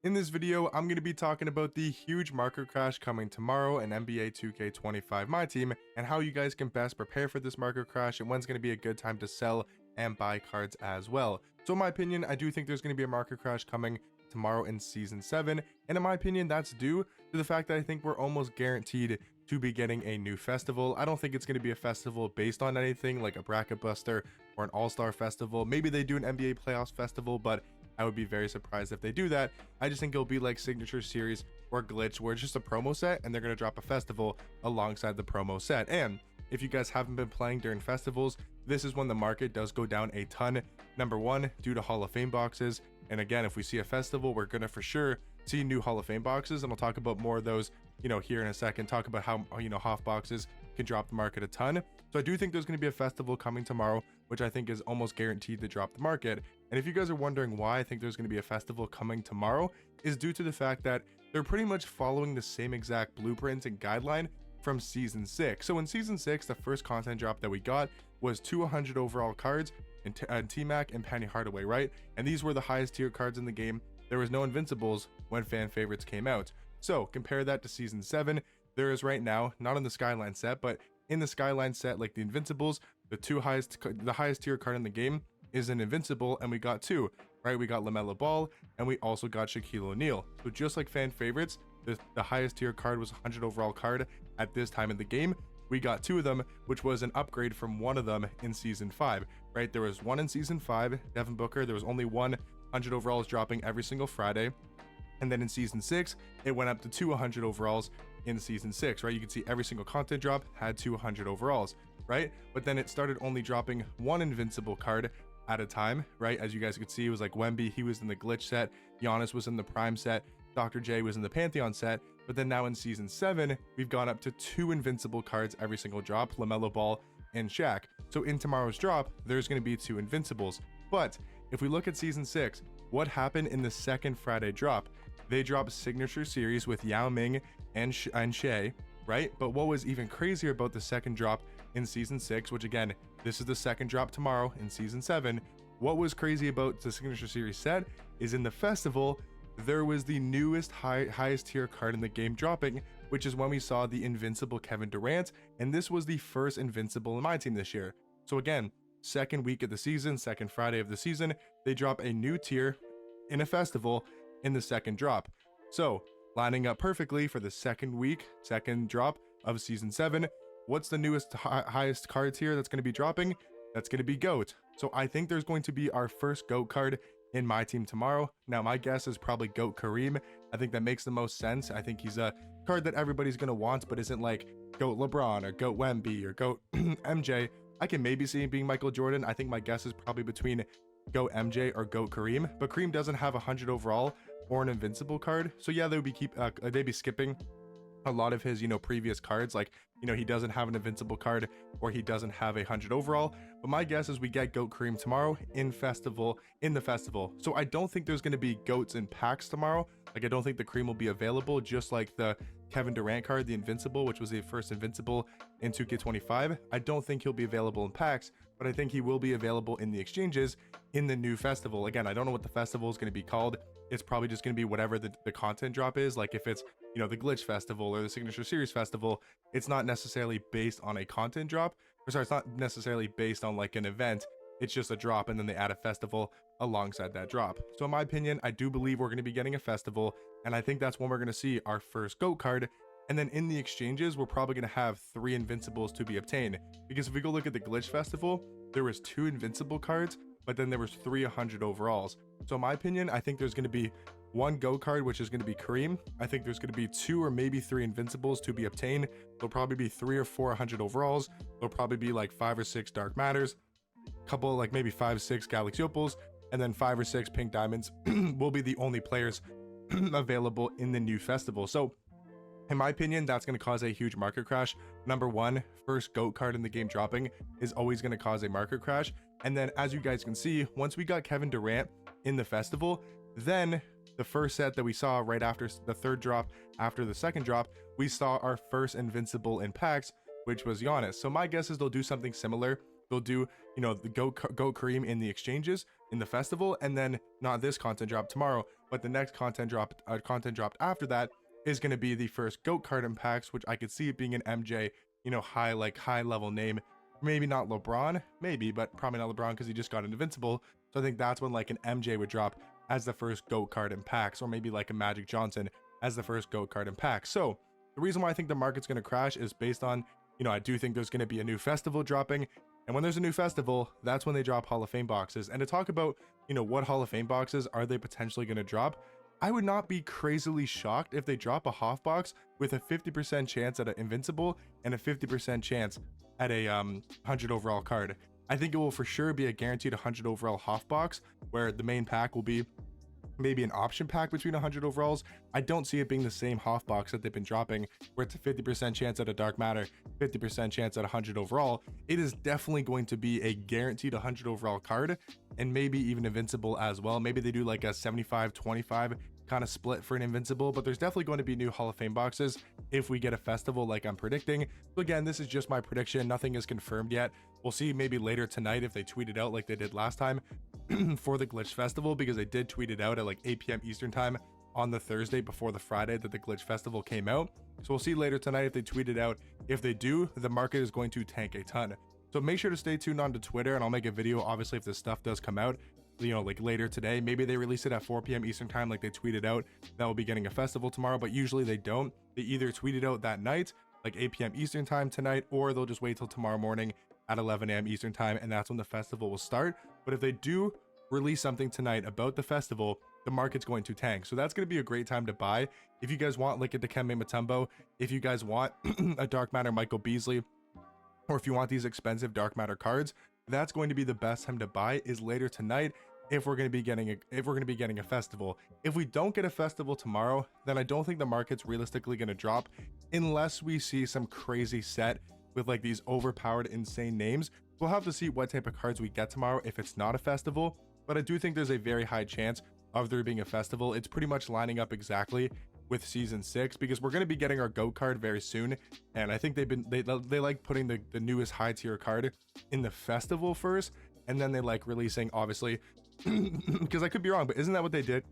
In this video, I'm going to be talking about the huge market crash coming tomorrow in NBA 2K25 Myteam and how you guys can best prepare for this market crash and when's going to be a good time to sell and buy cards as well. So in my opinion, I do think there's going to be a market crash coming tomorrow in Season 7, and in my opinion, that's due to the fact that I think we're almost guaranteed to be getting a new festival. I don't think it's going to be a festival based on anything like a bracket buster or an all-star festival. Maybe they do an NBA playoffs festival, but I would be very surprised if they do that. I just think it'll be like Signature Series or Glitch, where it's just a promo set and they're going to drop a festival alongside the promo set. And if you guys haven't been playing during festivals, this is when the market does go down a ton. Number one, due to Hall of Fame boxes. And again, if we see a festival, we're going to for sure see new Hall of Fame boxes. And I'll talk about more of those, here in a second. Talk about how, Hoff boxes can drop the market a ton. So I do think there's going to be a festival coming tomorrow, which I think is almost guaranteed to drop the market. And if you guys are wondering why I think there's going to be a festival coming tomorrow, is due to the fact that they're pretty much following the same exact blueprint and guideline from Season 6. So in Season 6, the first content drop that we got was 200 overall cards and T-Mac and Penny Hardaway, right? And these were the highest tier cards in the game. There was no Invincibles when fan favorites came out. So compare that to Season 7. There is right now, not in the Skyline set, but in the Skyline set, like the Invincibles, the highest tier card in the game is an Invincible, and we got two, right? We got LaMelo Ball, and we also got Shaquille O'Neal. So just like fan favorites, the highest tier card was a 100 overall card at this time in the game. We got two of them, which was an upgrade from one of them in Season 5, right? There was one in Season 5, Devin Booker. There was only 100 overalls dropping every single Friday. And then in Season 6, it went up to 200 overalls in Season 6, right? You can see every single content drop had 200 overalls, right? But then it started only dropping one Invincible card at a time, right? As you guys could see, it was like Wemby, he was in the Glitch set, Giannis was in the Prime set, Dr. J was in the Pantheon set. But then now in Season 7, we've gone up to two Invincible cards every single drop, LaMelo Ball and Shaq. So in tomorrow's drop, there's going to be two Invincibles. But if we look at Season 6, what happened in the second Friday drop? They dropped Signature Series with Yao Ming and Shea, right? But what was even crazier about the second drop in Season 6, which again, this is the second drop tomorrow in Season 7, what was crazy about the Signature Series set is in the festival, there was the newest highest tier card in the game dropping, which is when we saw the Invincible Kevin Durant, and this was the first Invincible in Myteam this year. So again, second week of the season, second Friday of the season, they drop a new tier in a festival in the second drop. So lining up perfectly for the second drop of Season 7, what's the newest highest card tier that's going to be dropping? That's going to be GOAT. So I think there's going to be our first GOAT card in Myteam tomorrow. Now my guess is probably GOAT Kareem. I think that makes the most sense. I think he's a card that everybody's going to want, but isn't like GOAT LeBron or GOAT Wemby or GOAT MJ. I can maybe see him being Michael Jordan. I think my guess is probably between GOAT MJ or GOAT Kareem, but Kareem doesn't have 100 overall or an Invincible card. So yeah, they'd be skipping a lot of his, previous cards. Like, he doesn't have an Invincible card or he doesn't have 100 overall. But my guess is we get GOAT Kareem tomorrow in the festival. So I don't think there's going to be GOATs in packs tomorrow. Like, I don't think the Kareem will be available, just like the Kevin Durant card, the Invincible, which was the first Invincible in 2K25. I don't think he'll be available in packs, but I think he will be available in the exchanges in the new festival. Again, I don't know what the festival is going to be called. It's probably just going to be whatever the content drop is. Like if it's, the Glitch Festival or the Signature Series Festival, it's not necessarily based on a content drop. Or sorry, it's not necessarily based on like an event. It's just a drop and then they add a festival alongside that drop. So in my opinion, I do believe we're going to be getting a festival, and I think that's when we're going to see our first GOAT card. And then in the exchanges, we're probably going to have 3 Invincibles to be obtained, because if we go look at the Glitch Festival, there was 2 Invincible cards, but then there was 300 overalls. So in my opinion, I think there's going to be 1 GOAT card, which is going to be Kareem. I think there's going to be 2 or maybe 3 Invincibles to be obtained. There'll probably be 3 or 4 100 overalls. There'll probably be like 5 or 6 Dark Matters, couple like maybe 5 6 Galaxy Opals, and then 5 or 6 Pink Diamonds will be the only players available in the new festival. So in my opinion, that's going to cause a huge market crash. Number one, first GOAT card in the game dropping is always going to cause a market crash. And then as you guys can see, once we got Kevin Durant in the festival, then the first set that we saw right after the third drop, after the second drop, we saw our first Invincible in packs, which was Giannis. So my guess is they'll do something similar. They'll do, the GOAT Kareem in the exchanges, in the festival, and then not this content drop tomorrow, but the next content dropped after that is going to be the first GOAT card in packs, which I could see it being an MJ, you know, high level name. Maybe not LeBron, maybe, but probably not LeBron because he just got an invincible. So I think that's when like an MJ would drop as the first GOAT card in packs, or maybe like a Magic Johnson as the first GOAT card in packs. So the reason why I think the market's going to crash is based on, you know, I do think there's going to be a new festival dropping. And when there's a new festival, that's when they drop Hall of Fame boxes. And to talk about, you know, what Hall of Fame boxes are they potentially going to drop, I would not be crazily shocked if they drop a Hoff box with a 50% chance at an Invincible and a 50% chance at a 100 overall card. I think it will for sure be a guaranteed 100 overall Hoff box, where the main pack will be maybe an option pack between 100 overalls. I don't see it being the same Hoff box that they've been dropping, where it's a 50% chance at a Dark Matter, 50% chance at 100 overall. It is definitely going to be a guaranteed 100 overall card, and maybe even Invincible as well. Maybe they do like a 75-25 kind of split for an Invincible, but there's definitely going to be new Hall of Fame boxes if we get a festival like I'm predicting. So again, this is just my prediction. Nothing is confirmed yet. We'll see maybe later tonight if they tweet it out like they did last time for the Glitch Festival, because they did tweet it out at like 8 p.m. Eastern time on the Thursday before the Friday that the Glitch Festival came out. So we'll see later tonight if they tweet it out. If they do, the market is going to tank a ton. So make sure to stay tuned on to Twitter, and I'll make a video obviously if this stuff does come out, you know, like later today. Maybe they release it at 4 p.m. Eastern time like they tweeted out that we'll be getting a festival tomorrow, but usually they don't. They either tweet it out that night, like 8 p.m. Eastern time tonight, or they'll just wait till tomorrow morning at 11 a.m. Eastern time, and that's when the festival will start. But if they do release something tonight about the festival, the market's going to tank. So that's going to be a great time to buy. If you guys want like a Dikembe Mutombo, if you guys want a Dark Matter Michael Beasley, or if you want these expensive Dark Matter cards, that's going to be the best time to buy, is later tonight, if we're going to be getting a festival. If we don't get a festival tomorrow, then I don't think the market's realistically going to drop unless we see some crazy set with like these overpowered insane names. We'll have to see what type of cards we get tomorrow if it's not a festival, but I do think there's a very high chance of there being a festival. It's pretty much lining up exactly with season 6, because we're going to be getting our GOAT card very soon, and I think they like putting the newest high tier card in the festival first, and then they like releasing, obviously, because I could be wrong, but isn't that what they did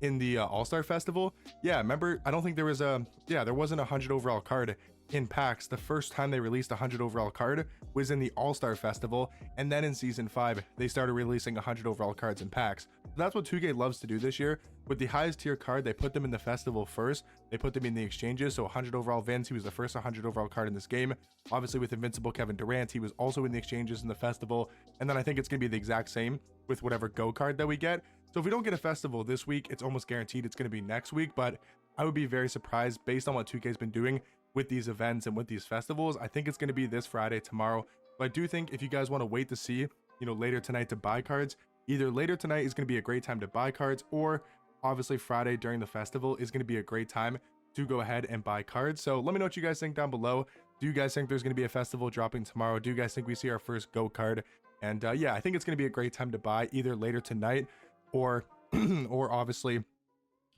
in the All-Star Festival? Yeah, remember, I don't think there was there wasn't a 100 overall card in packs. The first time they released a 100 overall card was in the All-Star Festival, and then in season 5 they started releasing 100 overall cards in packs. That's what 2K loves to do this year. With the highest tier card, they put them in the festival first, they put them in the exchanges. So 100 overall Vince, he was the first 100 overall card in this game. Obviously with Invincible Kevin Durant, he was also in the exchanges in the festival, and then I think it's going to be the exact same with whatever GO card that we get. So if we don't get a festival this week, it's almost guaranteed it's going to be next week, but I would be very surprised based on what 2K's been doing with these events and with these festivals. I think it's going to be this Friday, tomorrow. But I do think if you guys want to wait to see, you know, later tonight to buy cards, either later tonight is going to be a great time to buy cards, or obviously Friday during the festival is going to be a great time to go ahead and buy cards. So let me know what you guys think down below. Do you guys think there's going to be a festival dropping tomorrow? Do you guys think we see our first GO card? And yeah, I think it's going to be a great time to buy either later tonight or or obviously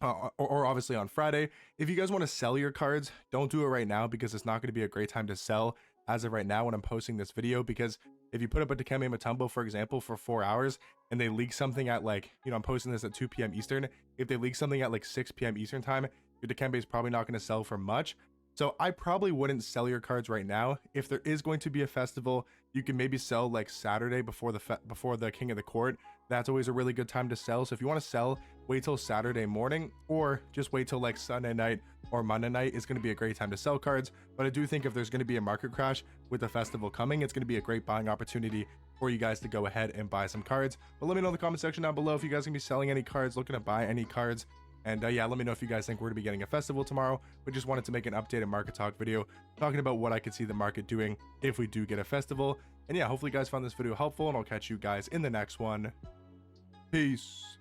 on Friday. If you guys want to sell your cards, don't do it right now, because it's not going to be a great time to sell as of right now when I'm posting this video. Because if you put up a Dikembe Mutombo, for example, for 4 hours and they leak something at like, you know, I'm posting this at 2 p.m. Eastern. If they leak something at like 6 p.m. Eastern time, your Dikembe is probably not going to sell for much. So I probably wouldn't sell your cards right now. If there is going to be a festival, you can maybe sell like Saturday before the King of the Court. That's always a really good time to sell. So if you want to sell, wait till Saturday morning, or just wait till like Sunday night or Monday night. It's going to be a great time to sell cards. But I do think if there's going to be a market crash with the festival coming, it's going to be a great buying opportunity for you guys to go ahead and buy some cards. But let me know in the comment section down below if you guys are going to be selling any cards, looking to buy any cards. And yeah, let me know if you guys think we're going to be getting a festival tomorrow. We just wanted to make an updated market talk video talking about what I could see the market doing if we do get a festival. And yeah, hopefully you guys found this video helpful, and I'll catch you guys in the next one. Peace.